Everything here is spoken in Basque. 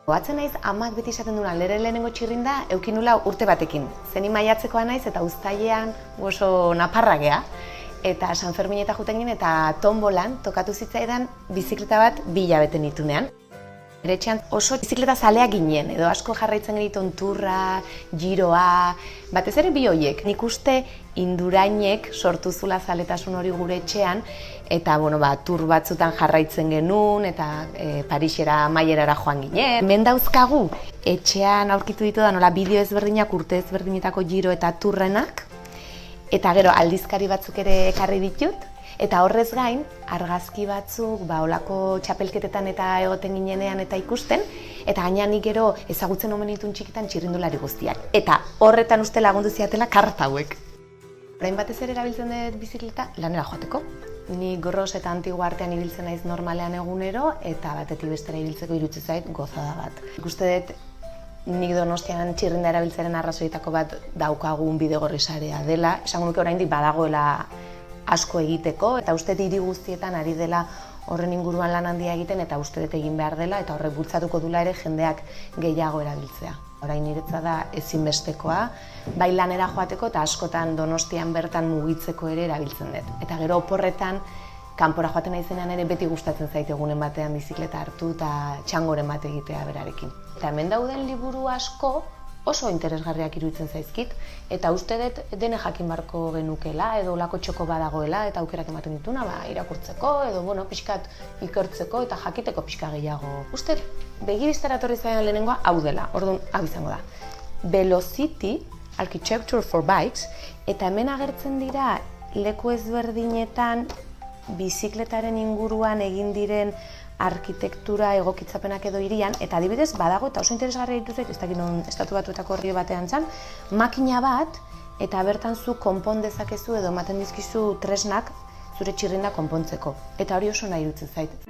Goatzen naiz amak beti esaten duna, lehenengo txirrinda eukinula urte batekin. Zeni maiatzekoa naiz eta uztailean oso naparra gea. Eta San Fermineta juten ginen eta tombolan tokatu zitzaidan bizikleta bat 2 hilabete nitunean. Nire etxean oso bizikleta zalea ginen, edo asko jarraitzen genituen turra, giroa, batez ere bi horiek. Nik uste Indurainek sortu zula zaletasun hori gure etxean, eta tur batzutan jarraitzen genuen, eta Parisera Maierara joan ginen. Hemen dauzkagu, etxean aurkitu ditu da nola bideo ezberdinak, urte ezberdinetako giro eta turrenak, eta gero aldizkari batzuk ere ekarri ditut, eta horrez gain, argazki batzuk, olako txapelketetan eta egoten ginenean eta ikusten, eta gainean nik gero ezagutzen omen dituen txikitan txirrindulari guztiak. Eta horretan uste lagundu ziatela karta hauek. Orain batez ere erabiltzen dut bizikleta lanera joateko. Ni Gros eta Antigua artean ibiltzen naiz normalean egunero, eta batetik bestera ibiltzeko iruditzen zait gozada bat. Ikuste dut nik Donostian txirrinda erabiltzaren arrazoietako bat daukagun bidegorri sarea dela. Esango nuke oraindik badagoela asko egiteko, eta uste dut hiri guztietan ari dela horren inguruan lan handia egiten, eta uste dut egin behar dela, eta horrek bultzatuko dula ere jendeak gehiago erabiltzea. Orain niretzat da ezinbestekoa, bai lanera joateko eta askotan Donostian bertan mugitzeko ere erabiltzen dut. Eta gero oporretan, kanpora joaten naizenean ere beti gustatzen zait egunen batean bizikleta hartu eta txangoren bat egitea berarekin. Eta hemen dauden liburu asko oso interesgarriak iruditzen zaizkit, eta uste dut dene jakin barko genukela, edo olako txoko badagoela, eta aukerak ematen dituna, irakurtzeko, edo pixkat ikertzeko eta jakiteko pixka gehiago. Uste begiristara etorri zaidan lehenengoa hau dela, orduan hau izango da. Velocity, Architecture for Bikes, eta hemen agertzen dira leku ezberdinetan bizikletaren inguruan egin diren arkitektura egokitzapenak edo hirian, eta adibidez badago eta oso interesgarria ditu zait, ez dakit non Estatu Batuetako herri batean zan, makina bat, eta bertan zu konpon dezakezu edo ematen dizkizu tresnak zure txirrinda konpontzeko. Eta hori oso nahi iruditzen zait.